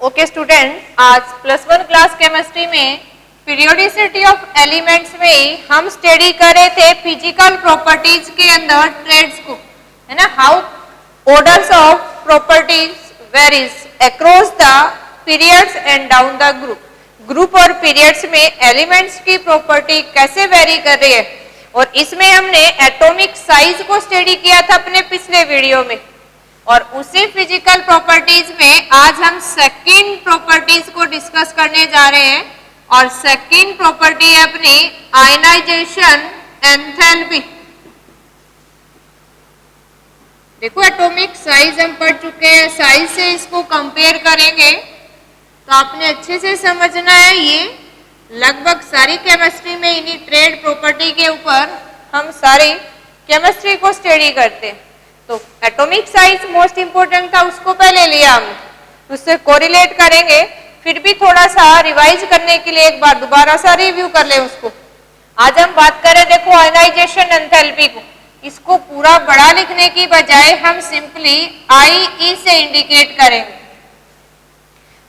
Okay student, आज +1 class chemistry में periodicity of elements में हम स्टडी कर रहे थे फिजिकल प्रॉपर्टीज के अंदर ट्रेड्स को, है ना। How orders of properties varies across the periods and down the group और पीरियड्स में एलिमेंट्स की प्रॉपर्टी कैसे वेरी कर रही है। और इसमें हमने एटॉमिक साइज को स्टडी किया था अपने पिछले वीडियो में, और उसी फिजिकल प्रॉपर्टीज में आज हम सेकंड प्रॉपर्टीज को डिस्कस करने जा रहे हैं। और सेकंड प्रॉपर्टी है अपनी आयनाइजेशन एंथैल्पी। देखो एटॉमिक साइज हम पढ़ चुके हैं, साइज से इसको कंपेयर करेंगे तो आपने अच्छे से समझना है। ये लगभग सारी केमिस्ट्री में इन्हीं ट्रेड प्रॉपर्टी के ऊपर हम सारी केमिस्ट्री को स्टडी करते हैं। तो एटॉमिक साइज मोस्ट इंपोर्टेंट था, उसको पहले लिया हमने, उससे कोरिलेट करेंगे। फिर भी थोड़ा सा रिवाइज करने के लिए एक बार दोबारा सा रिव्यू कर ले उसको। आज हम बात करें, देखो आयनाइजेशन एंथैल्पी को, इसको पूरा बड़ा लिखने की बजाय हम सिंपली IE से इंडिकेट करेंगे।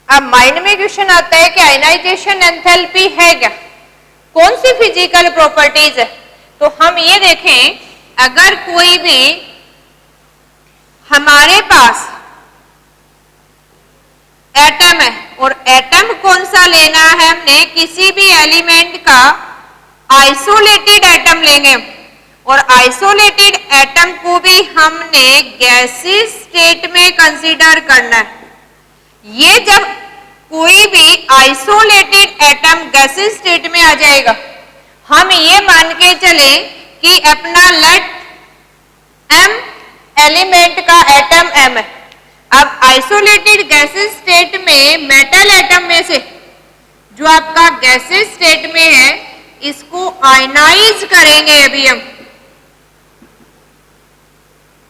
अब माइंड में क्वेश्चन आता है कि आयनाइजेशन एंथैल्पी है क्या, कौन सी फिजिकल प्रॉपर्टीज है। तो हम ये देखें, अगर कोई भी हमारे पास एटम है, और एटम कौन सा लेना है हमने, किसी भी एलिमेंट का आइसोलेटेड एटम लेंगे, और आइसोलेटेड एटम को भी हमने गैसीय स्टेट में कंसीडर करना है। ये जब कोई भी आइसोलेटेड एटम गैसीय स्टेट में आ जाएगा, हम ये मान के चले कि अपना लेट M एलिमेंट का एटम M है। अब आइसोलेटेड गैसीय स्टेट में मेटल एटम में से जो आपका गैसीय स्टेट में है, इसको आयनाइज करेंगे अभी हम।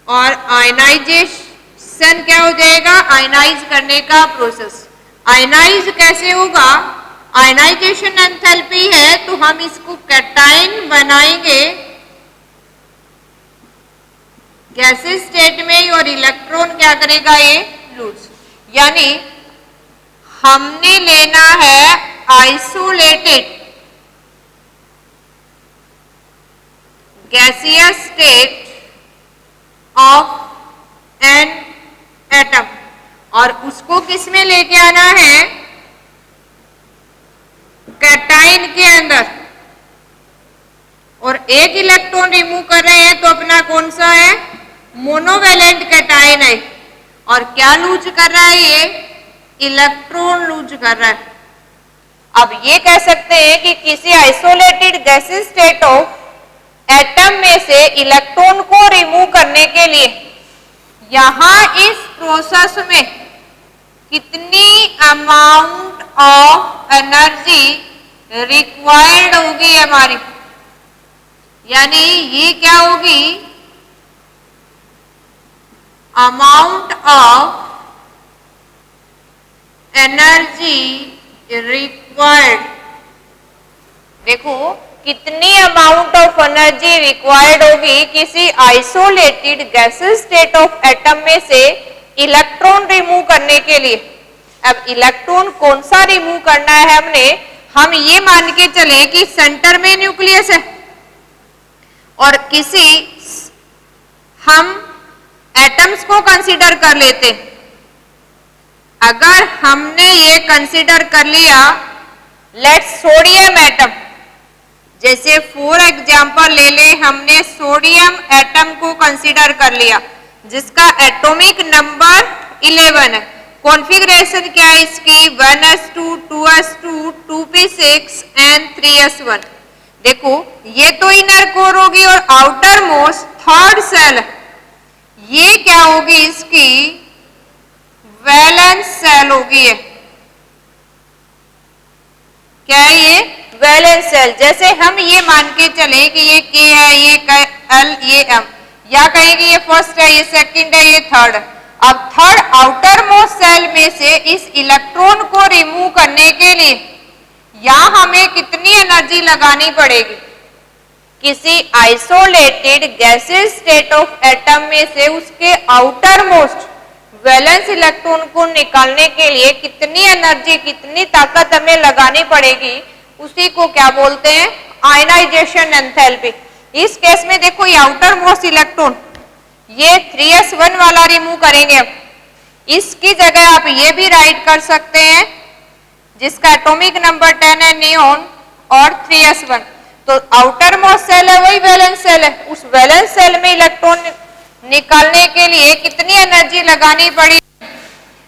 और आयनाइजेशन क्या हो जाएगा, आयनाइज करने का प्रोसेस। आयनाइज कैसे होगा, आयनाइजेशन एंथैल्पी है तो हम इसको कैटायन बनाएंगे गैसीय स्टेट में, और इलेक्ट्रॉन क्या करेगा, ये लूज। यानी हमने लेना है isolated gaseous state of an atom, और उसको किस में लेके आना है, कैटायन के अंदर। और एक इलेक्ट्रॉन रिमूव कर रहे हैं तो अपना कौन सा है, मोनोवेलेंट कैटायन है। और क्या लूज कर रहा है, ये इलेक्ट्रॉन लूज कर रहा है। अब ये कह सकते हैं कि किसी आइसोलेटेड गैसीय स्टेट ऑफ एटम में से इलेक्ट्रॉन को रिमूव करने के लिए यहां इस प्रोसेस में कितनी अमाउंट ऑफ एनर्जी रिक्वायर्ड होगी हमारी, यानी ये क्या होगी, अमाउंट ऑफ एनर्जी रिक्वायर्ड। देखो कितनी अमाउंट ऑफ एनर्जी रिक्वायर्ड होगी किसी आइसोलेटेड गैसीय स्टेट ऑफ एटम में से इलेक्ट्रॉन रिमूव करने के लिए। अब इलेक्ट्रॉन कौन सा रिमूव करना है हमने, हम ये मान के चले कि सेंटर में न्यूक्लियस है, और किसी हम एटम्स को कंसीडर कर लेते। अगर हमने ये कंसीडर कर लिया, लेट्स सोडियम एटम, जैसे फॉर एग्जांपल ले ले, हमने सोडियम एटम को कंसीडर कर लिया जिसका एटॉमिक नंबर 11 है। कॉन्फ़िगरेशन क्या है इसकी, 1s2 2s2 2p6 and 3s1। देखो ये तो इनर कोर होगी, और आउटर मोस्ट थर्ड सेल ये क्या होगी, इसकी वैलेंस सेल होगी। है क्या है ये, वैलेंस सेल। जैसे हम ये मान के चले कि ये K है, ये L, ये M, या कहेंगे ये फर्स्ट है, ये सेकंड है, ये थर्ड। अब थर्ड आउटर मोस्ट सेल में से इस इलेक्ट्रॉन को रिमूव करने के लिए यहां हमें कितनी एनर्जी लगानी पड़ेगी, किसी आइसोलेटेड गैसीय स्टेट ऑफ एटम में से उसके आउटर मोस्ट वैलेंस इलेक्ट्रॉन को निकालने के लिए कितनी एनर्जी, कितनी ताकत हमें लगानी पड़ेगी, उसी को क्या बोलते हैं, आयनाइजेशन एंथैल्पी। इस केस में देखो ये आउटर मोस्ट इलेक्ट्रॉन, ये 3s1 वाला रिमूव करेंगे। अब इसकी जगह आप ये भी राइट कर सकते हैं जिसका एटॉमिक नंबर 10 है, नियोन, और 3s1। तो आउटर मोस्ट सेल है वही वैलेंस सेल है, उस वैलेंस सेल में इलेक्ट्रॉन निकालने के लिए कितनी एनर्जी लगानी पड़ी,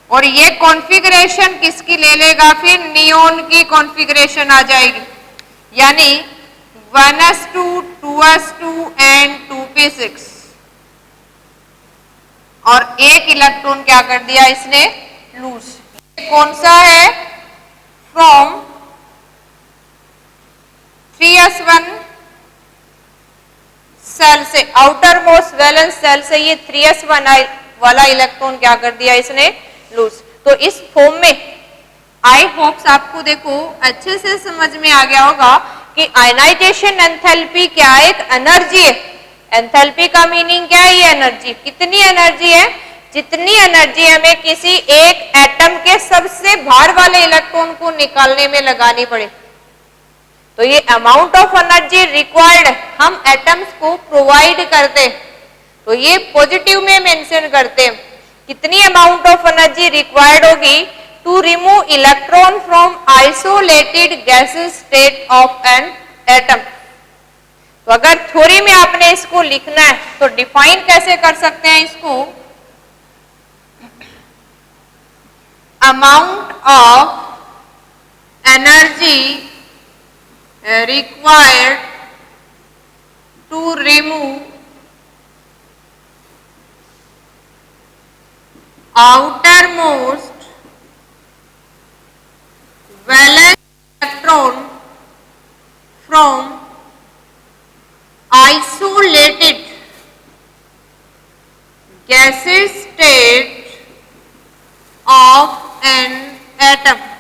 और ये कॉन्फ़िगरेशन किसकी ले लेगा, फिर नियोन की कॉन्फ़िगरेशन आ जाएगी, यानी 1s2, 2s2 एंड 2p6। और एक इलेक्ट्रॉन क्या कर दिया इसने, लूज। कौन सा है, फ्रॉम 3s1 सेल से, आउटर मोस्ट वैलेंस सेल से ये 3s1 वाला इलेक्ट्रॉन क्या कर दिया इसने, लूज। तो इस फॉर्म में आई होप्स आपको देखो अच्छे से समझ में आ गया होगा कि आयनाइजेशन एंथैल्पी क्या है, एक एनर्जी है। एंथैल्पी का मीनिंग क्या है, ये एनर्जी। कितनी एनर्जी है, जितनी एनर्जी हमें किसी एक एटम के सबसे बाहर वाले इलेक्ट्रॉन को निकालने में लगानी पड़े। तो ये अमाउंट ऑफ एनर्जी रिक्वायर्ड हम एटम्स को प्रोवाइड करते, तो ये पॉजिटिव में मेंशन करते हैं कितनी अमाउंट ऑफ एनर्जी रिक्वायर्ड होगी to remove electron from isolated gases state of an atom. तो अगर थ्योरी में आपने इसको लिखना है तो डिफाइन कैसे कर सकते हैं इसको, amount of energy required to remove outermost valence electron from isolated gaseous state of an atom।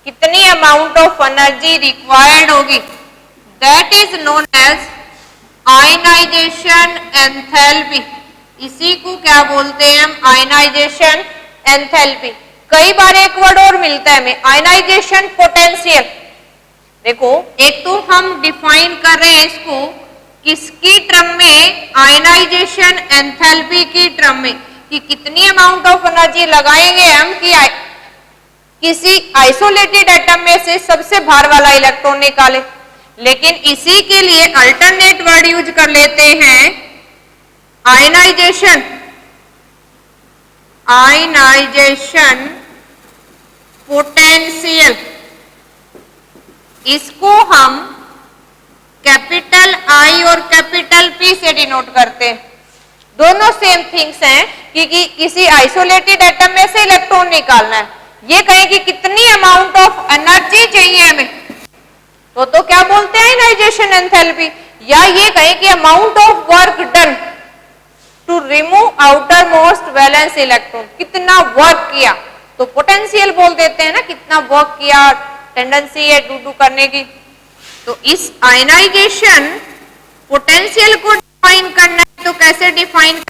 कितनी अमाउंट ऑफ एनर्जी रिक्वायर्ड होगी, that is known as ionisation enthalpy. इसी को क्या बोलते हैं हम, आयनाइजेशन एंथैल्पी। कई बार एक वर्ड और मिलता है हमें, आयनाइजेशन पोटेंशियल। देखो एक तो हम डिफाइन कर रहे हैं इसको किसकी टर्म में, आयनाइजेशन एंथैल्पी की टर्म में, कि कितनी अमाउंट ऑफ एनर्जी लगाएंगे हम कि किसी आइसोलेटेड एटम में से सबसे बाहर वाला इलेक्ट्रॉन निकाले। लेकिन इसी के लिए अल्टरनेट वर्ड यूज कर लेते हैं आयनाइजेशन, आयनाइजेशन पोटेंशियल। इसको हम कैपिटल आई और कैपिटल पी से डिनोट करते हैं। दोनों सेम थिंग्स हैं कि किसी आइसोलेटेड एटम में से इलेक्ट्रॉन निकालना है। ये कहें कि कितनी अमाउंट ऑफ एनर्जी चाहिए हमें, तो क्या बोलते हैं आयनाइजेशन एंथैल्पी। या ये कहें कि amount of work done to remove outer most valence electron, कितना वर्क किया, तो पोटेंशियल बोल देते हैं ना, कितना वर्क किया, टेंडेंसी है डू करने की। तो इस आयनाइजेशन पोटेंशियल को डिफाइन करना है, तो कैसे डिफाइन,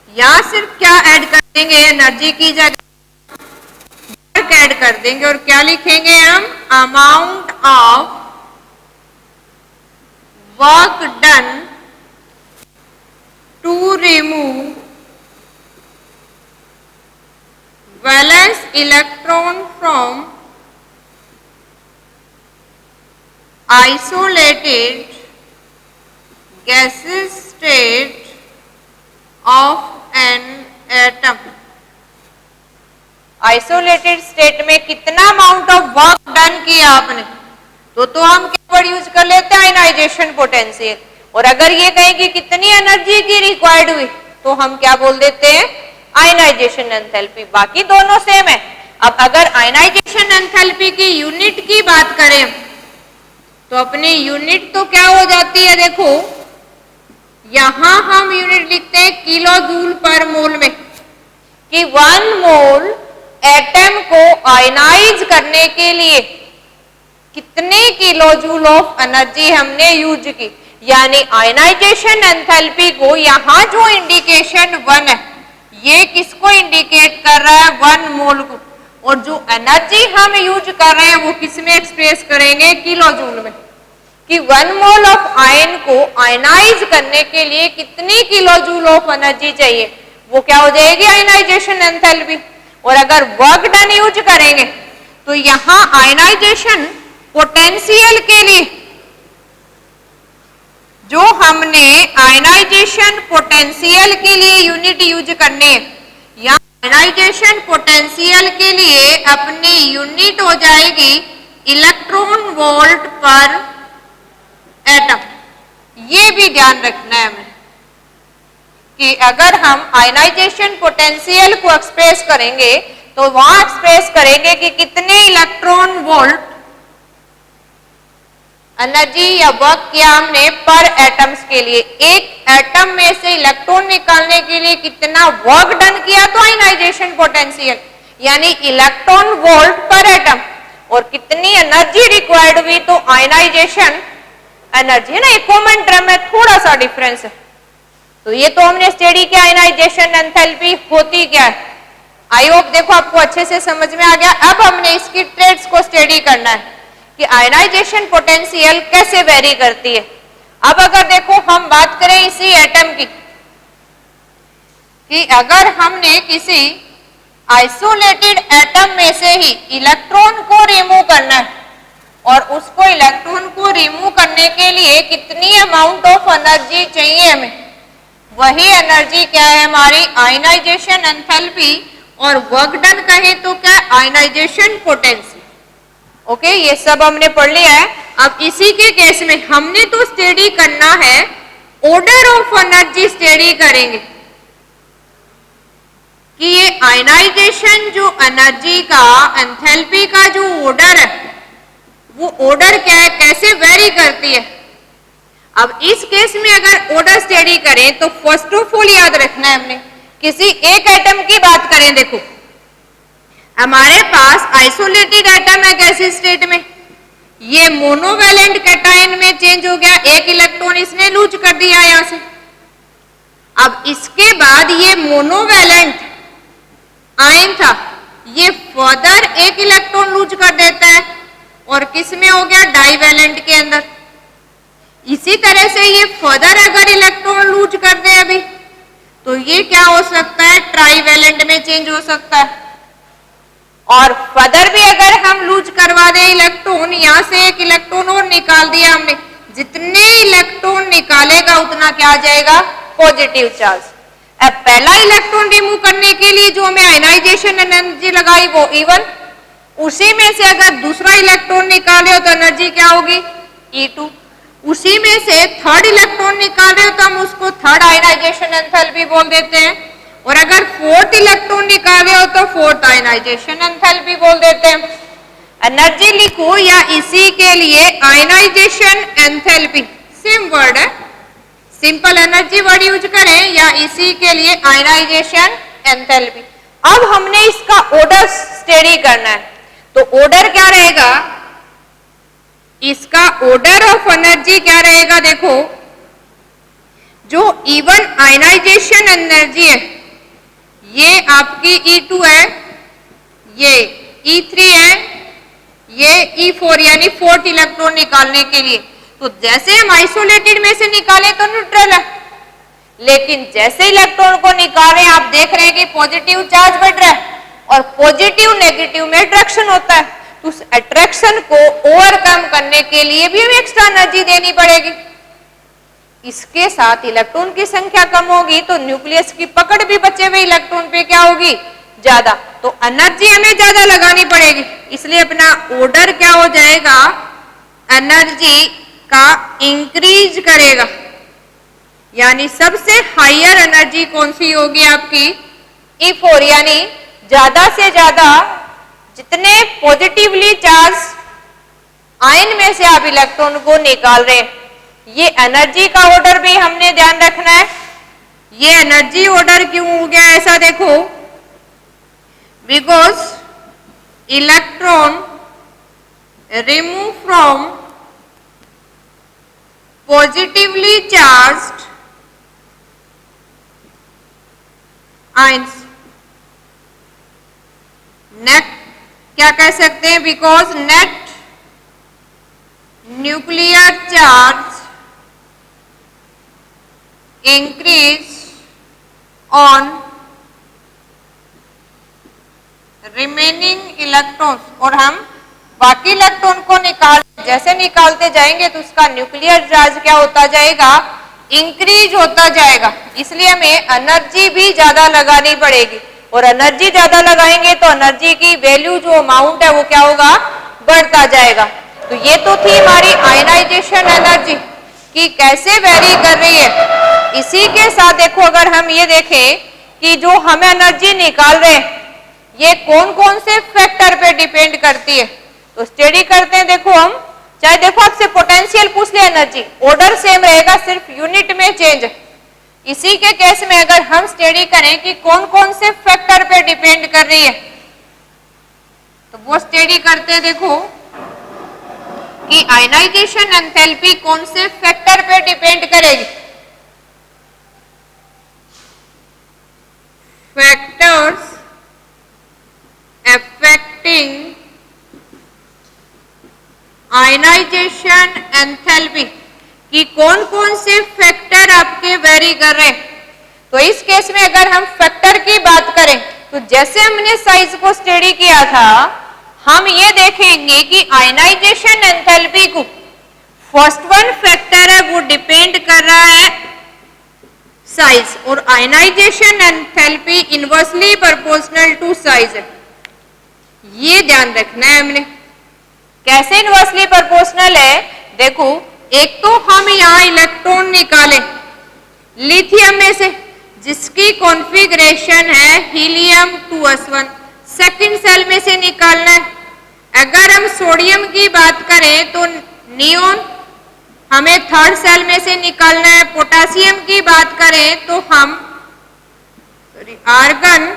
या सिर्फ क्या ऐड कर देंगे, एनर्जी की जगह वर्क ऐड कर देंगे, और क्या लिखेंगे हम, amount of work done to remove valence electron from isolated gases state of an atom. Isolated state में कितना अमाउंट ऑफ वर्क डन किया आपने, तो हम क्या वर्ड यूज कर लेते हैं, आयनाइजेशन पोटेंशियल। और अगर ये कहें कि कितनी एनर्जी की रिक्वायर्ड हुई, तो हम क्या बोल देते हैं, आयनाइजेशन एंथैल्पी। बाकी दोनों सेम है। अब अगर आयनाइजेशन एंथैल्पी की यूनिट की बात करें, तो अपनी यूनिट तो क्या हो जाती है, देखो यहां हम यूनिट लिखते हैं किलो जूल पर मोल में, कि 1 मोल एटम को आयनाइज करने के लिए कितने किलो जूल ऑफ एनर्जी हमने यूज की। यानी आयनाइजेशन एंथैल्पी को यहाँ जो इंडिकेशन 1 है ये किसको इंडिकेट कर रहा है, 1 मोल को, और जो एनर्जी हम यूज कर रहे हैं वो किस में एक्सप्रेस करेंगे, किलो जूल में, कि 1 मोल ऑफ आयन को आयनाइज करने के लिए कितनी किलो जूल ऑफ एनर्जी चाहिए, वो क्या हो जाएगी आयनाइजेशन एंथैल्पी। और अगर वर्क डन यूज करेंगे तो यहां आयनाइजेशन पोटेंशियल के लिए जो हमने आयनाइजेशन पोटेंशियल के लिए यूनिट यूज करनी है, या आयनाइजेशन पोटेंशियल के लिए अपनी यूनिट हो जाएगी इलेक्ट्रॉन वोल्ट पर एटम। ये भी ध्यान रखना है हमें कि अगर हम आयनाइजेशन पोटेंशियल को एक्सप्रेस करेंगे तो वहां एक्सप्रेस करेंगे कि कितने इलेक्ट्रॉन वोल्ट एनर्जी या वर्क किया हमने पर एटम्स के लिए, एक एटम में से इलेक्ट्रॉन निकालने के लिए कितना वर्क डन किया, तो आयनाइजेशन पोटेंशियल यानी इलेक्ट्रॉन वोल्ट पर एटम, और कितनी एनर्जी रिक्वायर्ड हुई, तो आयनाइजेशन एनर्जी है ना, एक कॉमन टर्म है, थोड़ा सा डिफरेंस है। तो ये तो हमने स्टडी किया आयनाइजेशन एंथैल्पी होती क्या है। आई होप देखो आपको अच्छे से समझ में आ गया। अब हमने इसकी ट्रेड्स को स्टडी करना है कि आयनाइजेशन पोटेंशियल कैसे वेरी करती है। अब अगर देखो हम बात करें इसी एटम की, कि अगर हमने किसी आइसोलेटेड एटम में से ही इलेक्ट्रॉन को रिमूव करना है, और उसको इलेक्ट्रॉन को रिमूव करने के लिए कितनी अमाउंट ऑफ एनर्जी चाहिए हमें, वही एनर्जी क्या है हमारी आयनाइजेशन एंथैल्पी, और वर्क डन कहे तो क्या आयनाइजेशन पोटेंशियल। ओके, ये सब हमने पढ़ लिया है। अब इसी के केस में हमने तो स्टडी करना है ऑर्डर ऑफ एनर्जी, स्टडी करेंगे कि ये आयनाइजेशन जो एनर्जी का एंथैल्पी का जो ऑर्डर है वो ऑर्डर क्या है, कैसे वेरी करती है। अब इस केस में अगर ऑर्डर स्टडी करें तो फर्स्ट ऑफ ऑल याद रखना है हमने, किसी एक एटम की बात करें, देखो हमारे पास आइसोलेटेड एटम है गैसीय स्टेट में, ये मोनोवैलेंट कैटायन में चेंज हो गया, एक इलेक्ट्रॉन इसने लूज कर दिया यहां से। अब इसके बाद ये मोनोवैलेंट आयन था, ये फर्दर एक इलेक्ट्रॉन लूज कर देता है और किस में हो गया, डाइवैलेंट के अंदर। इसी तरह से ये फर्दर अगर इलेक्ट्रॉन लूज कर दे अभी, तो ये क्या हो सकता है, ट्राइवैलेंट में चेंज हो सकता है। और फर्दर भी अगर हम लूज करवा दें इलेक्ट्रॉन, यहां से एक इलेक्ट्रॉन और निकाल दिया हमने, जितने इलेक्ट्रॉन निकालेगा उतना क्या आ जाएगा, पॉजिटिव चार्ज। अब पहला इलेक्ट्रॉन रिमूव करने के लिए जो हमें आयनाइजेशन एनर्जी लगाई वो E1, उसी में से अगर दूसरा इलेक्ट्रॉन निकाले हो तो एनर्जी क्या होगी, E2। उसी में से थर्ड इलेक्ट्रॉन निकाले हो तो हम उसको थर्ड आयनाइजेशन एंथैल्पी बोल देते हैं, और अगर फोर्थ इलेक्ट्रॉन निकाले हो तो फोर्थ आयनाइजेशन एंथैल्पी बोल देते हैं। एनर्जी लिखो या इसी के लिए आयनाइजेशन एंथैल्पी, सेम वर्ड है, सिंपल एनर्जी वर्ड यूज करें, या इसी के लिए आयनाइजेशन एंथैल्पी। अब हमने इसका ऑर्डर स्टडी करना है, तो ऑर्डर क्या रहेगा, इसका ऑर्डर ऑफ एनर्जी क्या रहेगा, देखो जो E1 आयनाइजेशन एनर्जी है ये आपकी E2 है, ये E3 है, ये E4 यानी फोर्थ इलेक्ट्रॉन निकालने के लिए। तो जैसे हम आइसोलेटेड में से निकालें तो न्यूट्रल है, लेकिन जैसे इलेक्ट्रॉन को निकालें आप देख रहे हैं कि पॉजिटिव चार्ज बढ़ रहा है, और पॉजिटिव नेगेटिव में अट्रैक्शन होता है, तो उस अट्रैक्शन को ओवरकम करने के लिए भी हमें एक्स्ट्रा एनर्जी देनी पड़ेगी। इसके साथ इलेक्ट्रॉन की संख्या कम होगी तो न्यूक्लियस की पकड़ भी बचे हुए इलेक्ट्रॉन पे क्या होगी, ज्यादा, तो एनर्जी हमें ज्यादा लगानी पड़ेगी। इसलिए अपना ऑर्डर क्या हो जाएगा, एनर्जी का इंक्रीज करेगा, यानी सबसे हायर एनर्जी कौन सी होगी आपकी, E4, यानी ज्यादा से ज्यादा जितने पॉजिटिवली चार्ज आयन में से आप इलेक्ट्रॉन को निकाल रहे हैं, ये एनर्जी का ऑर्डर भी हमने ध्यान रखना है। ये एनर्जी ऑर्डर क्यों हो गया ऐसा, देखो because electron remove from positively charged ions. Net क्या कह सकते हैं, because net nuclear charge increase on remaining electrons, और हम बाकी इलेक्ट्रॉन को जैसे निकालते जाएंगे तो उसका न्यूक्लियर चार्ज क्या होता जाएगा, इंक्रीज होता जाएगा। इसलिए हमें एनर्जी भी ज्यादा लगानी पड़ेगी, और एनर्जी ज्यादा लगाएंगे तो एनर्जी की वैल्यू जो अमाउंट है वो क्या होगा, बढ़ता जाएगा। तो ये तो थी हमारी आयनाइजेशन एनर्जी कि कैसे वेरी कर रही है। इसी के साथ देखो अगर हम ये देखें कि जो हम एनर्जी निकाल रहे हैं ये कौन कौन से फैक्टर पे डिपेंड करती है, तो स्टडी करते हैं। देखो हम चाहे देखो आपसे पोटेंशियल पूछ ले, एनर्जी ऑर्डर सेम रहेगा, सिर्फ यूनिट में चेंज है। इसी के केस में अगर हम स्टडी करें कि कौन कौन से फैक्टर पे डिपेंड कर रही है, तो वो स्टडी करते हैं। देखो कि आयनाइजेशन एंथैल्पी कौन से फैक्टर पे डिपेंड करेगी। फैक्टर्स affecting आयनाइजेशन एंथैल्पी कि कौन कौन से फैक्टर आपके वेरी कर रहे हैं। तो इस केस में अगर हम फैक्टर की बात करें तो जैसे हमने साइज को स्टडी किया था, हम ये देखेंगे कि आयनाइजेशन एंथैल्पी को फर्स्ट वन फैक्टर है वो डिपेंड कर रहा है साइज, और ionization enthalpy inversely proportional to size है। ये ध्यान रखना है हमने। कैसे इनवर्सली प्रोपोर्शनल है, देखो एक तो हम यहाँ इलेक्ट्रॉन निकाले लिथियम में से जिसकी कॉन्फ़िगरेशन है हीलियम 2s1, सेकंड सेल में से निकालना है। अगर हम सोडियम की बात करें तो नियोन हमें थर्ड सेल में से निकालना है। पोटेशियम की बात करें तो हम आर्गन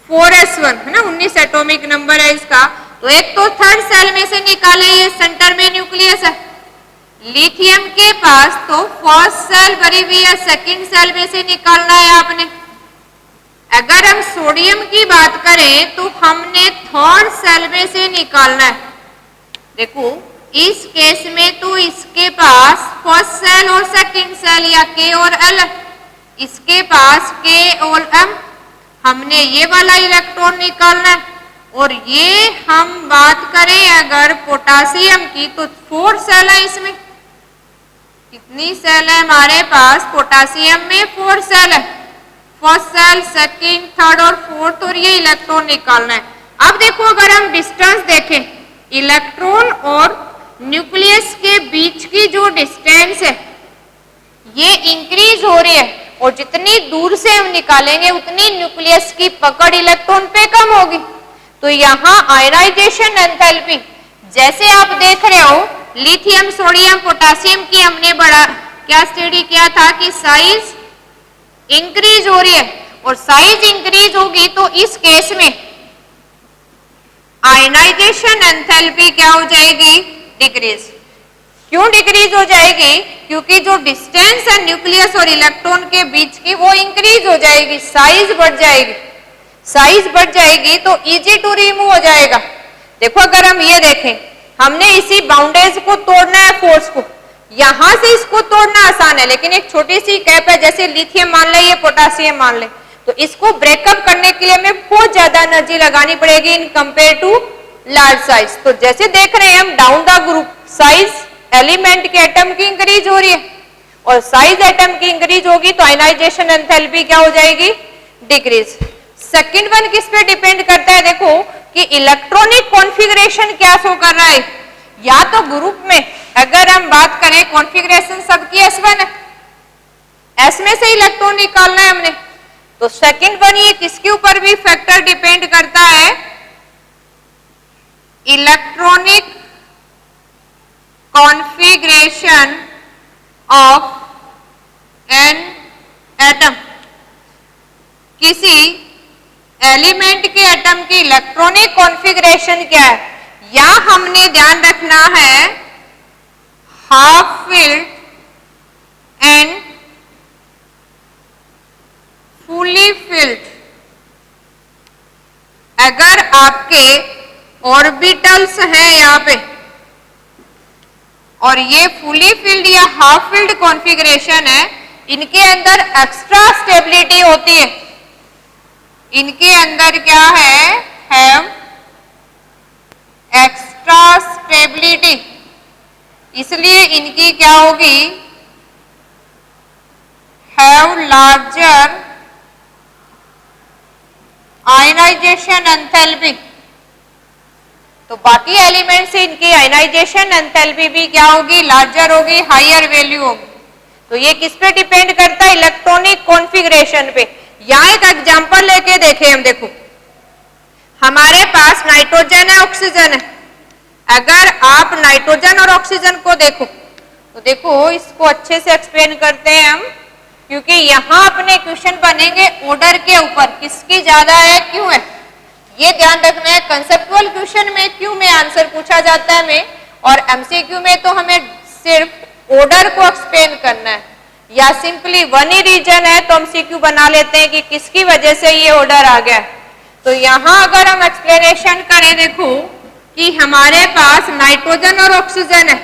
4s1 है ना, 19 एटॉमिक नंबर है इसका, तो एक तो थर्ड सेल में से निकाले, ये सेंटर में न्यूक्लियस है। लिथियम के पास तो फर्स्ट सेल भरी हुई है, सेकंड सेल में से निकालना है आपने। अगर हम सोडियम की बात करें तो हमने थर्ड सेल में से निकालना है। देखो इस केस में तो इसके पास फर्स्ट सेल और सेकंड सेल या के और एल, इसके पास के और एम, हमने ये वाला इलेक्ट्रॉन निकालना है। और ये हम बात करें अगर पोटेशियम की तो 4 सेल है इसमें। कितनी सेल है हमारे पास, पोटेशियम में 4 सेल है, फर्स्ट सेल, सेकंड, थर्ड और फोर्थ, और ये इलेक्ट्रॉन निकालना है। अब देखो अगर हम डिस्टेंस देखें, इलेक्ट्रॉन और न्यूक्लियस के बीच की जो डिस्टेंस है ये इंक्रीज हो रही है, और जितनी दूर से हम निकालेंगे उतनी न्यूक्लियस की पकड़ इलेक्ट्रॉन पे कम होगी। तो यहाँ आयनाइजेशन एंथैल्पी जैसे आप देख रहे हो, लिथियम, सोडियम, पोटेशियम की हमने बड़ा क्या स्टडी किया था कि साइज इंक्रीज हो रही है, और साइज इंक्रीज होगी तो इस केस में आयनाइजेशन एंथैल्पी क्या हो जाएगी, डिक्रीज। क्यों डिक्रीज हो जाएगी, क्योंकि जो डिस्टेंस है न्यूक्लियस और इलेक्ट्रॉन के बीच की वो इंक्रीज हो जाएगी, साइज बढ़ जाएगी। साइज बढ़ जाएगी तो इजी टू रिमूव हो जाएगा। देखो अगर हम ये देखें, हमने इसी बाउंड्रीज को तोड़ना है, फोर्स को, यहां से इसको तोड़ना आसान है, लेकिन एक छोटी सी कैप है, जैसे लिथियम मान ले, ये पोटेशियम मान ले, तो इसको ब्रेकअप करने के लिए हमें बहुत ज्यादा एनर्जी लगानी पड़ेगी in compare to large size. तो जैसे देख रहे हैं हम down the group, size element के एटम की इंक्रीज हो रही है, और साइज एटम की इंक्रीज होगी तो आयनाइजेशन एंथैल्पी क्या हो जाएगी, डिक्रीज। सेकंड वन किस पे डिपेंड करता है, देखो कि इलेक्ट्रॉनिक कॉन्फ़िगरेशन क्या शो कर रहा है। या तो ग्रुप में अगर हम बात करें कॉन्फ़िगरेशन सबकी S1 है, S में से इलेक्ट्रॉन निकालना है हमने, तो सेकंड वन ये किसके ऊपर भी फैक्टर डिपेंड करता है, electronic configuration of an atom. किसी एलिमेंट के एटम की इलेक्ट्रॉनिक कॉन्फ़िगरेशन क्या है, या हमने ध्यान रखना है half filled and fully filled, अगर आपके ऑर्बिटल्स हैं यहाँ पे और ये फुली फिल्ड या हाफ फिल्ड कॉन्फ़िगरेशन है, इनके अंदर एक्स्ट्रा स्टेबिलिटी होती है। इनके अंदर क्या है एक्स्ट्रा स्टेबिलिटी, इसलिए इनकी क्या होगी, हैव लार्जर आयनाइजेशन एंथैल्पी। तो बाकी एलिमेंट से इनकी आयनाइजेशन एंथैल्पी भी क्या होगी, लार्जर होगी, हायर वैल्यू होगी। तो ये किस पे डिपेंड करता है, इलेक्ट्रॉनिक कॉन्फ़िगरेशन पे। यहां एक एग्जांपल लेके देखें हम, देखो हमारे पास नाइट्रोजन है, ऑक्सीजन है। अगर आप नाइट्रोजन और ऑक्सीजन को देखो तो देखो इसको अच्छे से एक्सप्लेन करते हैं हम, क्योंकि यहां अपने क्वेश्चन बनेंगे ऑर्डर के ऊपर, किसकी ज्यादा है, क्यों है, ये ध्यान रखना है। कंसेप्चुअल क्वेश्चन में क्यों में आंसर पूछा जाता है हमें, और एमसीक्यू में तो हमें सिर्फ ऑर्डर को एक्सप्लेन करना है, या सिंपली वन ही रीजन है तो हम सीक्यू बना लेते हैं कि किसकी वजह से ये ऑर्डर आ गया। तो यहां अगर हम एक्सप्लेनेशन करें, देखो कि हमारे पास नाइट्रोजन और ऑक्सीजन है,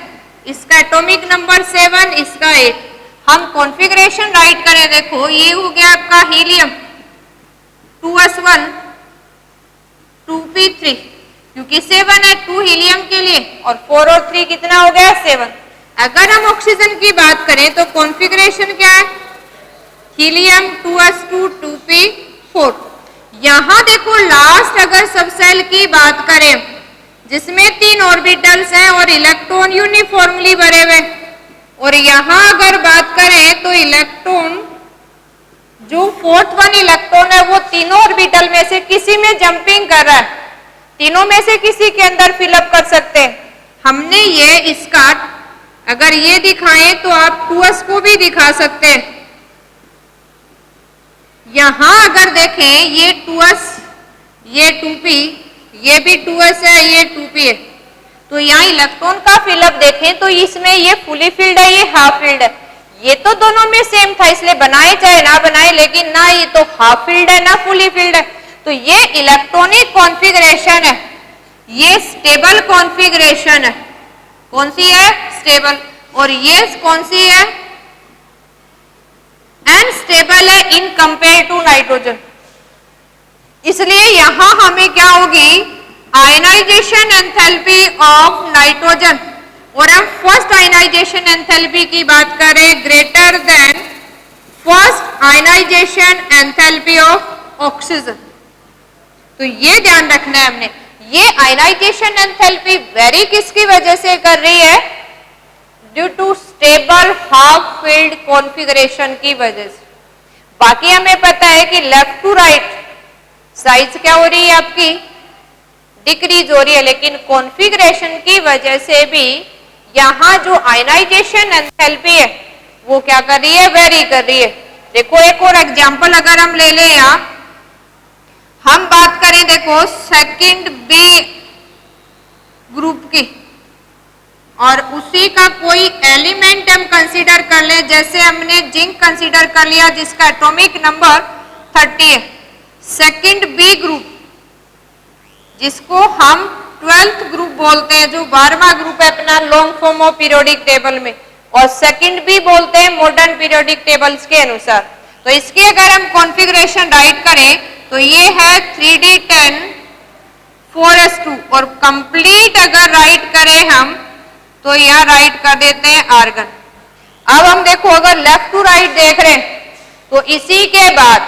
इसका एटॉमिक नंबर 7, इसका 8। हम कॉन्फ़िगरेशन राइट करें, देखो ये हो गया आपका हीलियम 2s1 2p3, क्योंकि 7 है 2 हीलियम के लिए, और 4 और 3 कितना हो गया, 7। अगर हम ऑक्सीजन की बात करें तो कॉन्फ़िगरेशन क्या है, हीलियम 2s2 2p4। यहां देखो लास्ट अगर सबसेल की बात करें जिसमें 3 ऑर्बिटल्स हैं और इलेक्ट्रॉन यूनिफॉर्मली भरे हुए, और यहां अगर बात करें तो इलेक्ट्रॉन जो 4th वन इलेक्ट्रॉन है वो तीनों ऑर्बिटल में से किसी में जंपिंग कर रहा है, तीनों में से किसी के अंदर फिलअप कर सकते हैं। हमने ये इसका अगर ये दिखाएं तो आप 2s को भी दिखा सकते हैं। यहां अगर देखें ये 2s, ये 2p, ये भी 2s है, ये 2p है, तो यहाँ इलेक्ट्रॉन का फिलअप देखें तो इसमें ये फुली फिल्ड है, ये हाफ फिल्ड है। ये तो दोनों में सेम था इसलिए बनाए चाहे ना बनाए, लेकिन ना ये तो हाफ फिल्ड है ना फुली फिल्ड है। तो ये इलेक्ट्रॉनिक कॉन्फ़िगरेशन है, ये स्टेबल कॉन्फ़िगरेशन है। कौन सी है, स्टेबल। और ये कौन सी है, अनस्टेबल है इन कंपेयर टू नाइट्रोजन। इसलिए यहां हमें क्या होगी, आयनाइजेशन एंथैल्पी ऑफ नाइट्रोजन, और हम फर्स्ट आयनाइजेशन एंथैल्पी की बात करें greater than first ionization enthalpy of oxygen. तो ये ध्यान रखना है हमने। ये आयनाइजेशन एंथैल्पी वेरी किसकी वजह से कर रही है, due to stable half filled configuration की वजह से। बाकी हमें पता है कि लेफ्ट टू राइट साइज क्या हो रही है आपकी, डिक्रीज हो रही है, लेकिन कॉन्फ़िगरेशन की वजह से भी यहां जो आयनाइजेशन एंथैल्पी है वो क्या कर रही है, वेरी कर रही है। देखो एक और एग्जांपल अगर हम ले लें, यहां हम बात करें, देखो सेकंड बी ग्रुप की, और उसी का कोई एलिमेंट हम कंसीडर कर लें, जैसे हमने जिंक कंसीडर कर लिया जिसका एटॉमिक नंबर 30 है। सेकंड बी ग्रुप जिसको हम 12th ग्रुप बोलते हैं, जो 12वां ग्रुप है अपना long form of periodic table में, और सेकंड बी बोलते हैं मॉडर्न पीरियोडिक टेबल्स के अनुसार। तो इसकी अगर हम कॉन्फ़िगरेशन राइट करें तो ये है 3d10 4s2, और कंप्लीट अगर राइट करें हम तो यहां राइट कर देते हैं आर्गन। अब हम देखो अगर लेफ्ट टू राइट देख रहे हैं तो इसी के बाद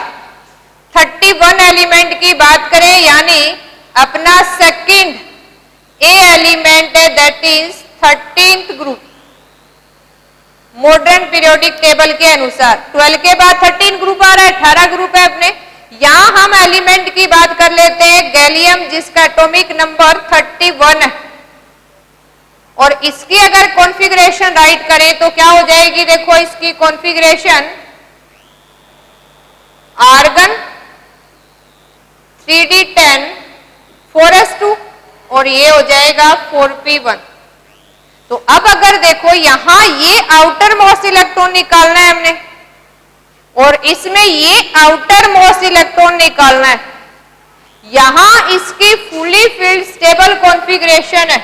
31 एलिमेंट की बात करें, यानी अपना सेकंड ए एलिमेंट है, that is 13th group modern periodic table के अनुसार। 12 के बाद 13 ग्रुप आ रहा है, 18 ग्रुप है अपने। यहां हम एलिमेंट की बात कर लेते हैं गैलियम, जिसका एटॉमिक नंबर 31 है, और इसकी अगर कॉन्फ़िगरेशन राइट करें तो क्या हो जाएगी, देखो इसकी कॉन्फ़िगरेशन आर्गन 3d10 4s2, और ये हो जाएगा 4p1। तो तो अब अगर देखो यहां ये आउटर मोस्ट इलेक्ट्रॉन निकालना है हमने और इसमें ये आउटर मोस्ट इलेक्ट्रॉन निकालना है, यहां इसकी फुली फिल्ड स्टेबल कॉन्फ़िगरेशन है।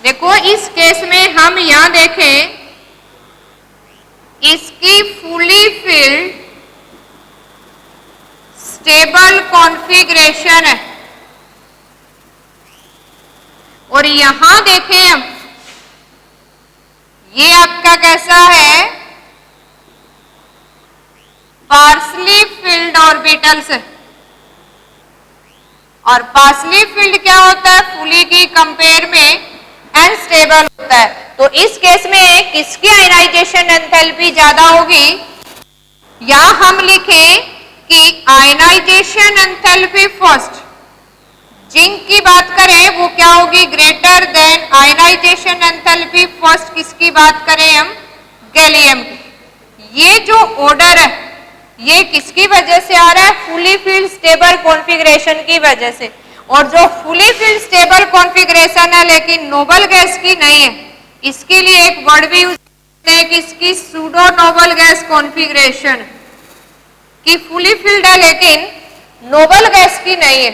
देखो इस केस में हम यहां देखें, इसकी फुली फिल्ड स्टेबल कॉन्फ़िगरेशन है और यहां देखें हम, ये आपका कैसा है, पार्सली फिल्ड ऑर्बिटल्स है। और पार्सली फिल्ड क्या होता है, फुली की कंपेयर में अनस्टेबल होता है। तो इस केस में किसकी आयनाइजेशन एंथैल्पी ज्यादा होगी, या हम लिखें कि आयनाइजेशन एंथैल्पी फर्स्ट, जिंक की बात करें वो क्या होगी, greater than ionization enthalpy first किसकी बात करें हम, गैलियम की। ये जो ऑर्डर है ये किसकी वजह से आ रहा है, फुली फिल्ड स्टेबल कॉन्फ़िगरेशन की वजह से। और जो फुली फिल्ड स्टेबल कॉन्फ़िगरेशन है लेकिन नोबल गैस की नहीं है, इसके लिए एक वर्ड भी यूज करते हैं कि इसकी सूडो नोबल गैस कॉन्फ़िगरेशन, कि फुली फिल्ड है लेकिन नोबल गैस की नहीं है।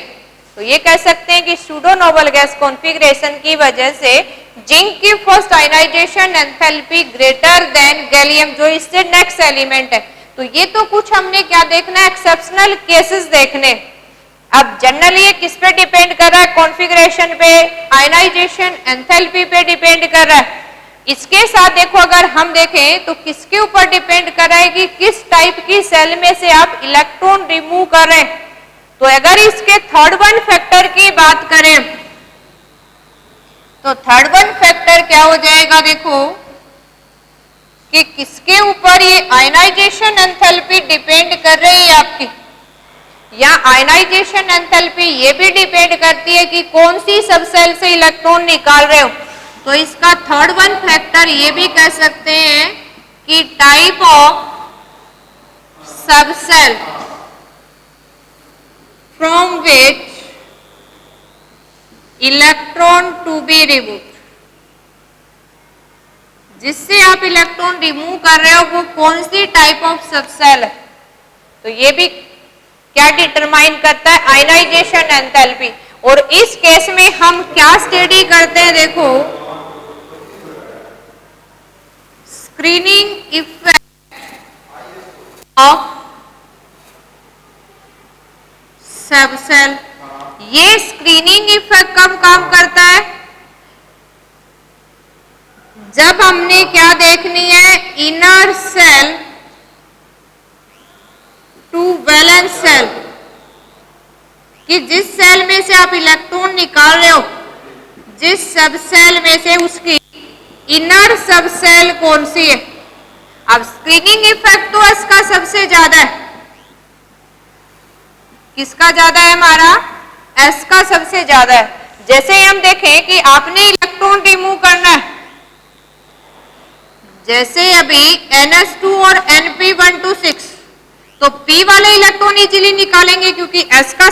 तो ये कह सकते हैं कि सूडो नोबल गैस कॉन्फ़िगरेशन की वजह से जिंक की first ionization enthalpy greater than gallium, जो इससे नेक्स्ट एलिमेंट है। तो ये तो कुछ हमने क्या देखना है, एक्सेप्शनल केसेस देखने। अब जनरली ये किस पे डिपेंड कर रहा है, कॉन्फ़िगरेशन पे, आयनाइजेशन एंथैल्पी पे डिपेंड कर रहा है। इसके साथ देखो अगर हम देखें तो किसके ऊपर डिपेंड कर रहा है कि किस टाइप की सेल में से आप इलेक्ट्रॉन रिमूव कर रहे हैं। तो अगर इसके थर्ड वन फैक्टर की बात करें तो थर्ड वन फैक्टर क्या हो जाएगा, देखो कि किसके ऊपर ये आयनाइजेशन एंथैल्पी डिपेंड कर रही है आपकी, या आयनाइजेशन एंथैल्पी ये भी डिपेंड करती है कि कौन सी सबसेल से इलेक्ट्रॉन निकाल रहे हो। तो इसका थर्ड वन फैक्टर ये भी कह सकते हैं कि type of subshell from which electron to be remove, जिससे आप इलेक्ट्रॉन रिमूव कर रहे हो वो कौन सी टाइप ऑफ सबसेल है। तो ये भी क्या डिटरमाइन करता है, आयनाइजेशन एंथैल्पी। और इस केस में हम क्या स्टडी करते हैं, देखो स्क्रीनिंग इफेक्ट ऑफ सबसेल। ये स्क्रीनिंग इफेक्ट कब काम करता है, जब हमने क्या देखनी है, inner shell to valence shell, कि जिस सेल में से आप इलेक्ट्रॉन निकाल रहे हो, जिस सबसेल में से उसकी इनर सबसेल कौन सी है। अब स्क्रीनिंग इफेक्ट तो इसका सबसे ज्यादा है, किसका ज्यादा है, हमारा एस का सबसे ज्यादा है। जैसे हम देखें कि आपने इलेक्ट्रॉन रिमूव करना है, जैसे अभी NH2 और NP126, तो P वाले इलेक्ट्रॉन इजीली निकालेंगे क्योंकि S का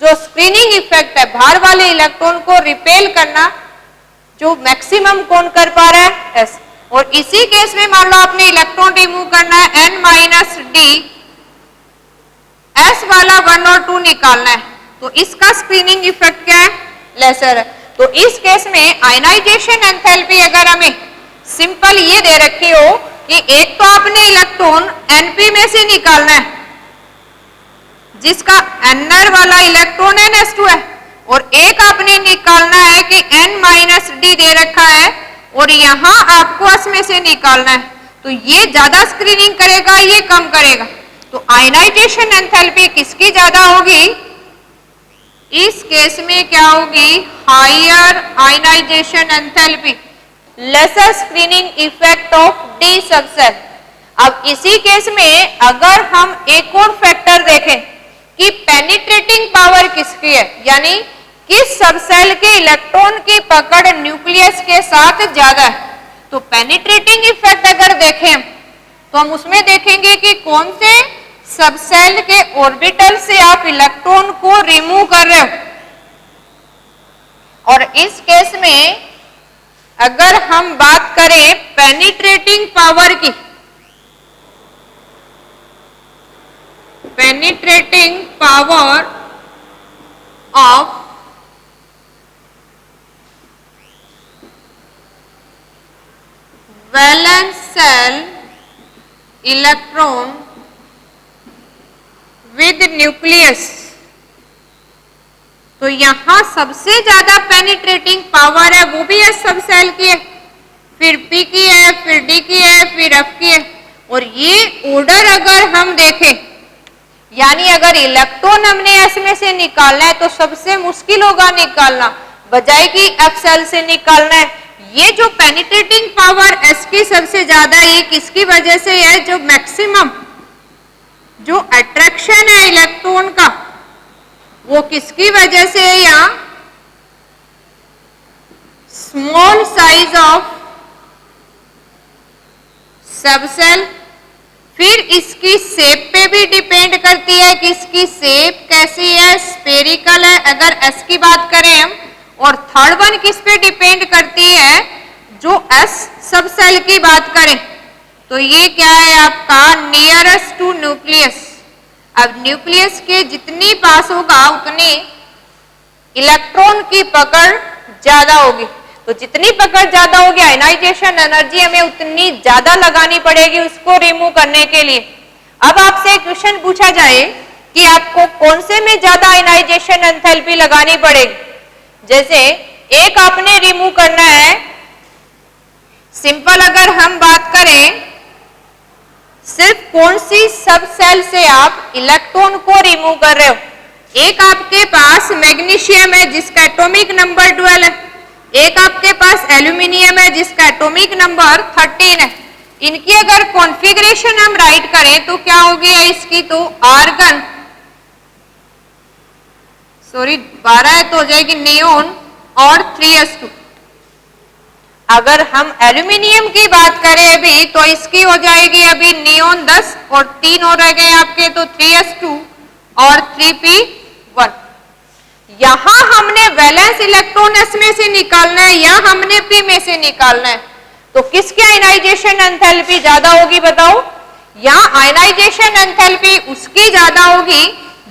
जो स्क्रीनिंग इफेक्ट है, बाहर वाले इलेक्ट्रॉन को रिपेल करना, जो मैक्सिमम कौन कर पा रहा है, S। और इसी केस में मान लो आपने इलेक्ट्रॉन रिमूव करना है N-D, S वाला 1 और 2 निकालना है, तो इसका स्क्रीनिंग इफेक्ट क्या है, लेसर है। तो इस केस में आयनाइजेशन एंथैल्पी अगर हमें सिंपल ये दे रखी हो कि एक तो आपने इलेक्ट्रॉन Np में से निकालना है, जिसका Nr वाला इलेक्ट्रॉन NH2 है, और एक आपने निकालना है कि N-D दे रखा है और यहां आपको S में से निकालना है। तो ये ज्यादा स्क्रीनिंग करेगा, ये कम करेगा। तो आयनाइजेशन एंथैल्पी किसकी ज्यादा होगी, इस केस में क्या होगी, higher ionization enthalpy, lesser screening effect of d subshell. अब इसी केस में अगर हम एक और फैक्टर देखें कि पेनिट्रेटिंग पावर किसकी है, यानी किस सबसेल के इलेक्ट्रॉन की पकड़ न्यूक्लियस के साथ ज्यादा है, तो पेनिट्रेटिंग इफेक्ट अगर देखें तो हम उसमें देखेंगे कि कौन से सबसेल के ऑर्बिटल से आप इलेक्ट्रॉन को रिमूव कर रहे हो। और इस केस में अगर हम बात करें पेनिट्रेटिंग पावर की, penetrating power of valence shell electron with nucleus, तो यहां सबसे ज्यादा पेनिट्रेटिंग पावर है वो भी एस सब सेल की है, फिर पी की है, फिर डी की है, फिर एफ की है। और ये ऑर्डर अगर हम देखें, यानी अगर इलेक्ट्रॉन हमने एस में से निकालना है तो सबसे मुश्किल होगा निकालना, बजाय कि एफ सेल से निकालना है। ये जो पेनिट्रेटिंग पावर एस की सबसे ज्यादा, ये किसकी वजह से है? जो मैक्सिमम जो अट्रैक्शन है इलेक्ट्रॉन का वो किसकी वजह से है? या स्मॉल साइज ऑफ सबसेल। फिर इसकी शेप पे भी डिपेंड करती है कि इसकी शेप कैसी है, स्फेरिकल है अगर एस की बात करें हम। और थर्ड वन किस पे डिपेंड करती है? जो एस सब सेल की बात करें तो ये क्या है आपका? Nearest to nucleus. अब न्यूक्लियस के जितनी पास होगा उतनी इलेक्ट्रॉन की पकड़ ज्यादा होगी, तो जितनी पकड़ ज्यादा होगी आयनाइजेशन एनर्जी हमें उतनी ज्यादा लगानी पड़ेगी उसको रिमूव करने के लिए। अब आपसे क्वेश्चन पूछा जाए कि आपको कौन से में ज्यादा आयनाइजेशन एंथैल्पी लगानी पड़ेगी, जैसे एक आपने रिमूव करना है, सिंपल अगर हम बात करें सिर्फ कौन सी सब सेल से आप इलेक्ट्रॉन को रिमूव कर रहे हो। एक आपके पास मैग्नीशियम है जिसका एटॉमिक नंबर 12 है, एक आपके पास एल्यूमिनियम है जिसका एटॉमिक नंबर 13 है। इनकी अगर कॉन्फ़िगरेशन हम राइट करें तो क्या हो गया इसकी? तो आर्गन, सॉरी 12 है तो हो जाएगी नियोन और 3s2। अगर हम एल्यूमिनियम की बात करें अभी तो इसकी हो जाएगी अभी नियोन 10 और 3 और रह गए आपके, तो 3s2 और 3p1। यहां हमने वैलेंस इलेक्ट्रॉन एस में से निकालना है या हमने पी में से निकालना है, तो किसकी आयनाइजेशन एंथैल्पी ज्यादा होगी बताओ? यहां आयनाइजेशन एंथैल्पी उसकी ज्यादा होगी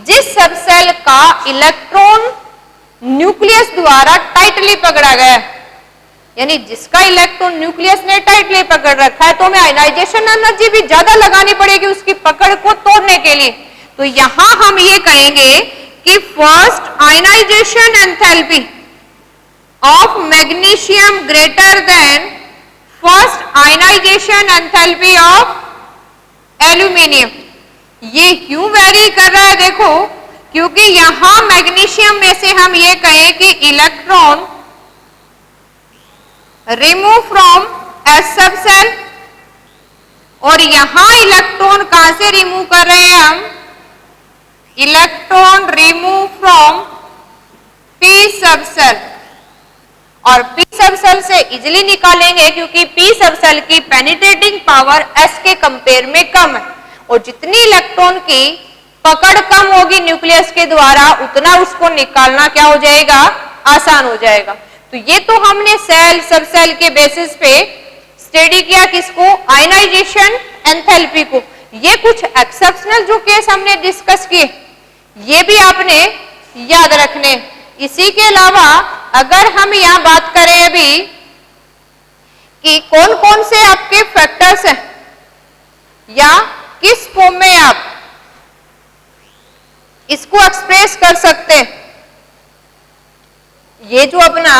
जिस सब सेल का इलेक्ट्रॉन न्यूक्लियस द्वारा टाइटली पकड़ा गया है, यानी जिसका इलेक्ट्रॉन न्यूक्लियस ने टाइटली पकड़ रखा है, तो हमें आयनाइजेशन एनर्जी भी ज्यादा लगानी पड़ेगी उसकी पकड़ को तोड़ने के लिए। तो यहां हम ये कहेंगे कि first ionization enthalpy of magnesium greater than first ionization enthalpy of aluminium. ये क्यों वेरी कर रहा है? देखो, क्योंकि यहां मैग्नीशियम में से हम ये कहें कि इलेक्ट्रॉन रिमूव फ्रॉम एस सब सेल, और यहां इलेक्ट्रॉन कहां से रिमूव कर रहे हैं हम? इलेक्ट्रॉन रिमूव फ्रॉम पी सब सेल, और पी सब सेल से इजिली निकालेंगे क्योंकि पी सब सेल की पेनिट्रेटिंग पावर एस के कंपेयर में कम है, और जितनी इलेक्ट्रॉन की पकड़ कम होगी न्यूक्लियस के द्वारा उतना उसको निकालना क्या हो जाएगा? आसान हो जाएगा। तो ये तो हमने सेल सब सेल के बेसिस पे स्टडी किया किसको? आयनाइजेशन एंथैल्पी को। ये कुछ एक्सेप्शनल जो केस हमने डिस्कस किए ये भी आपने याद रखने। इसी के अलावा अगर हम यहां बात करें अभी कि कौन कौन से आपके फैक्टर्स हैं या किस फॉर्म में आप इसको एक्सप्रेस कर सकते हैं, ये जो अपना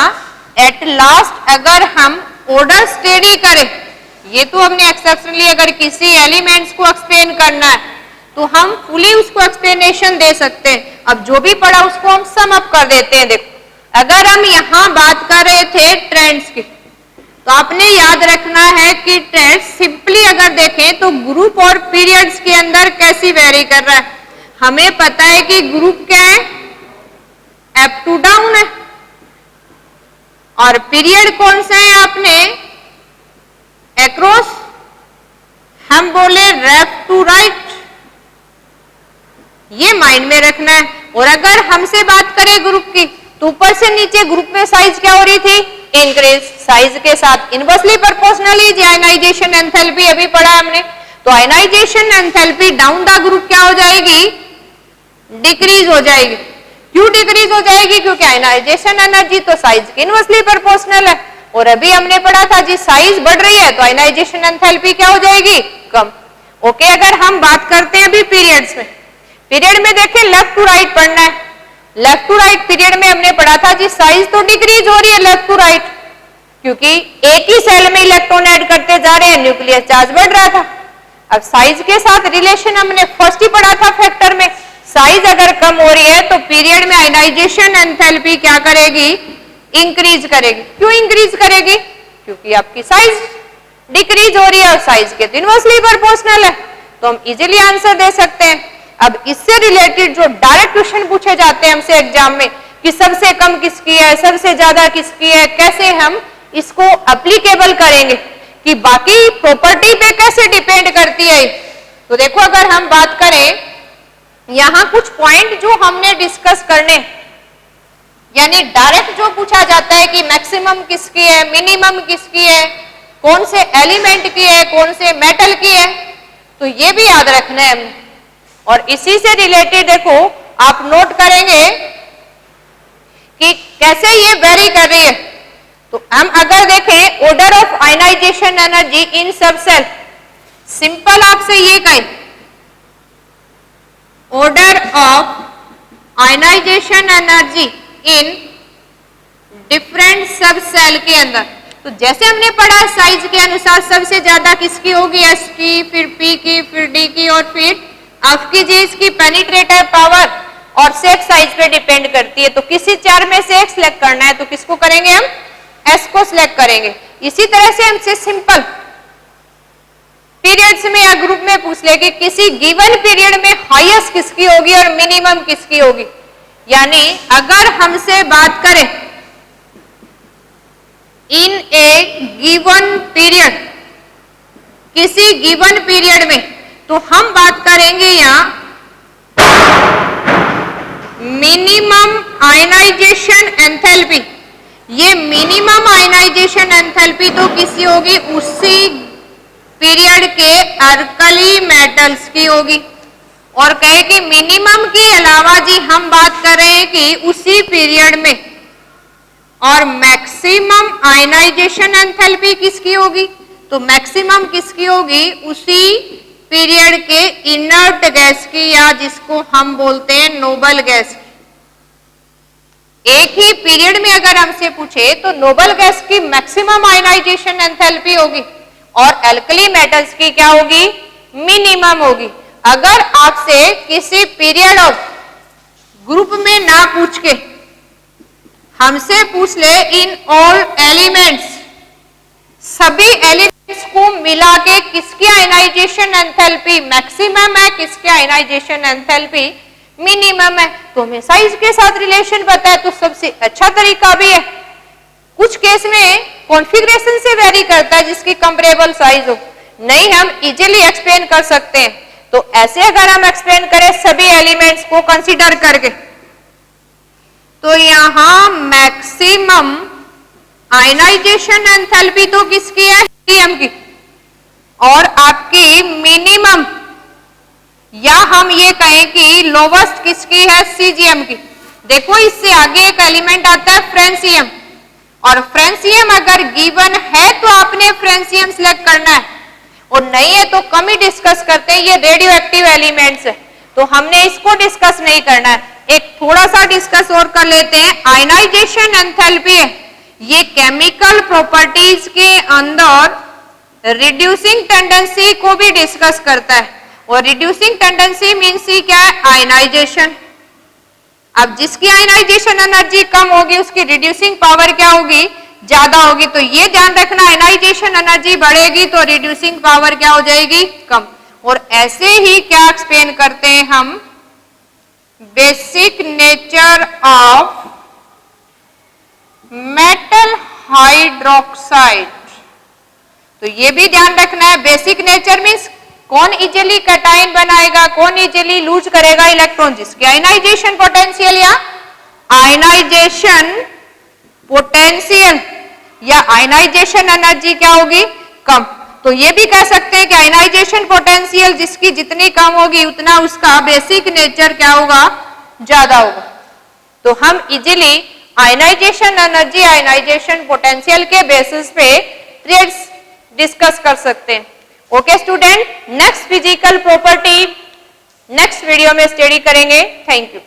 एट लास्ट अगर हम ऑर्डर स्टडी करें, ये तो हमने एक्सेप्शनली अगर किसी एलिमेंट्स को एक्सप्लेन करना है तो हम फुली उसको एक्सप्लेनेशन दे सकते हैं। अब जो भी पढ़ा उसको हम सम अप कर देते हैं। देखो, अगर हम यहां बात कर रहे थे ट्रेंड्स की, तो आपने याद रखना है कि ट्रेंड्स सिंपली अगर देखें तो ग्रुप और पीरियड्स के अंदर कैसी वेरी कर रहा है। हमें पता है कि ग्रुप क्या है? अप टू डाउन है, और पीरियड कौन सा है? आपने एक्रॉस, हम बोले लेफ्ट टू राइट, ये माइंड में रखना है। और अगर हमसे बात करें ग्रुप की तो ऊपर से नीचे ग्रुप में साइज क्या हो रही थी? इंक्रीज, साइज के साथ इनवर्सली प्रोपोर्शनली आयनाइजेशन एंथैल्पी अभी पढ़ा हमने, तो ionization enthalpy down the group क्या हो जाएगी, डिक्रीज हो जाएगी। क्यों डिक्रीज हो जाएगी, क्योंकि आयनाइजेशन एनर्जी तो साइज के इनवर्सली प्रोपोर्शनल है, और अभी हमने पढ़ा था जी साइज बढ़ रही है तो आयनाइजेशन एंथैल्पी क्या हो जाएगी, कम। ओके, अगर हम बात करते हैं अभी पीरियड्स में, पीरियड में देखें लेफ्ट टू राइट पढ़ना है। लेफ्ट टू राइट पीरियड में हमने पढ़ा था जी साइज तो डिक्रीज हो रही है लेफ्ट टू राइट, क्योंकि एक ही सेल में इलेक्ट्रॉन ऐड करते जा रहे हैं, न्यूक्लियस चार्ज बढ़ रहा था। अब साइज के साथ रिलेशन हमने फर्स्ट ही पढ़ा था फैक्टर में, साइज अगर कम हो रही है तो पीरियड में आयनाइजेशन एंथैल्पी क्या करेगी, इंक्रीज करेगी। क्यों इंक्रीज करेगी, क्योंकि आपकी साइज डिक्रीज हो रही है और साइज के इनवर्सली प्रोपोर्शनल है, तो हम इजीली आंसर दे सकते हैं। अब इससे रिलेटेड जो डायरेक्ट क्वेश्चन पूछे जाते हैं हमसे एग्जाम में कि सबसे कम किसकी है, सबसे ज्यादा किसकी है, कैसे हम इसको एप्लीकेबल करेंगे, कि बाकी प्रॉपर्टी पे कैसे डिपेंड करती है। तो देखो अगर हम बात करें यहां कुछ पॉइंट जो हमने डिस्कस करने, यानी डायरेक्ट जो पूछा जाता है कि मैक्सिमम किसकी है, मिनिमम किसकी है, कौन से एलिमेंट की है, कौन से मेटल की है, तो ये भी याद रखना है हमने। और इसी से रिलेटेड देखो आप नोट करेंगे कि कैसे ये वेरी कर रही है। तो हम अगर देखें order of ionization energy in subshell, simple आपसे ये कहें order of ionization energy in different subshell के अंदर, तो जैसे हमने पढ़ा साइज के अनुसार सबसे ज्यादा किसकी होगी, एस की, फिर पी की, फिर डी की, और फिर एफ की, जी इसकी पेनिट्रेटर पावर और सेट साइज पे डिपेंड करती है। तो किसी चार में से एक सिलेक्ट करना है तो किसको करेंगे हम, एस को सिलेक्ट करेंगे। इसी तरह से हमसे सिंपल पीरियड्स में या ग्रुप में पूछ ले कि किसी गिवन पीरियड में हाईएस्ट किसकी होगी और मिनिमम किसकी होगी, यानी अगर हमसे बात करें इन ए गिवन पीरियड, किसी गिवन पीरियड में, तो हम बात करेंगे यहां मिनिमम आयनाइजेशन एंथैल्पी। ये मिनिमम आयनाइजेशन एंथैल्पी तो किसी होगी, उसी पीरियड के अल्कली मेटल्स की होगी। और कहे कि मिनिमम के अलावा जी हम बात कर रहे हैं कि उसी पीरियड में, और मैक्सिमम आयनाइजेशन एंथैल्पी किसकी होगी, तो मैक्सिमम किसकी होगी, उसी पीरियड के इनर्ट गैस की, या जिसको हम बोलते हैं नोबल गैस की। एक ही पीरियड में अगर हमसे पूछे तो नोबल गैस की मैक्सिमम आयनाइजेशन एंथैल्पी होगी और एल्कली मेटल्स की क्या होगी, मिनिमम होगी। अगर आपसे किसी पीरियड ऑफ ग्रुप में ना पूछ के हमसे पूछ ले इन ऑल एलिमेंट्स, सभी एलिमेंट्स को मिला के किसकी आयनाइजेशन एंथैल्पी मैक्सिमम है, किसकी आयनाइजेशन एंथैल्पी मिनिमम है, तो हमें साइज के साथ रिलेशन पता है, तो सबसे अच्छा तरीका भी है। कुछ केस में कॉन्फ़िगरेशन से वेरी करता है जिसकी कंपेरेबल साइज हो, नहीं हम इजीली एक्सप्लेन कर सकते हैं। तो ऐसे अगर हम एक्सप्लेन करें सभी एलिमेंट्स को कंसीडर करके, तो यहां मैक्सिमम आयनाइजेशन एंथैल्पी तो किसकी है, हीलियम की, और आपकी मिनिमम, या हम ये कहें कि लोवेस्ट किसकी है, सीजीएम की। देखो इससे आगे एक एलिमेंट आता है फ्रेंसियम, और फ्रेंसियम अगर गिवन है तो आपने फ्रेंसियम सिलेक्ट करना है, और नहीं है तो कम ही डिस्कस करते हैं, ये रेडियो एक्टिव एलिमेंट्स है तो हमने इसको डिस्कस नहीं करना है। एक थोड़ा सा डिस्कस और कर लेते हैं। आयनाइजेशन एंथैल्पी है, ये केमिकल प्रॉपर्टीज के अंदर रिड्यूसिंग टेंडेंसी को भी डिस्कस करता है, और रिड्यूसिंग टेंडेंसी मीन्स क्या है, आयनाइजेशन। अब जिसकी आयनाइजेशन एनर्जी कम होगी उसकी रिड्यूसिंग पावर क्या होगी, ज्यादा होगी। तो ये ध्यान रखना, आयनाइजेशन एनर्जी बढ़ेगी तो रिड्यूसिंग पावर क्या हो जाएगी, कम। और ऐसे ही क्या एक्सप्लेन करते हैं हम, basic nature of metal hydroxide. तो ये भी ध्यान रखना है, बेसिक नेचर मीन्स कौन इजिली कैटायन बनाएगा, कौन इजिली लूज करेगा इलेक्ट्रॉन, जिसकी आयनाइजेशन पोटेंशियल या आयनाइजेशन पोटेंशियल या आयनाइजेशन एनर्जी क्या होगी, कम। तो ये भी कह सकते हैं कि आयनाइजेशन पोटेंशियल जिसकी जितनी कम होगी उतना उसका बेसिक नेचर क्या होगा, ज्यादा होगा। तो हम easily ionization energy, ionization potential के बेसिस पे ट्रेड्स डिस्कस कर सकते हैं। Okay student, next physical property next video में स्टडी करेंगे। Thank you.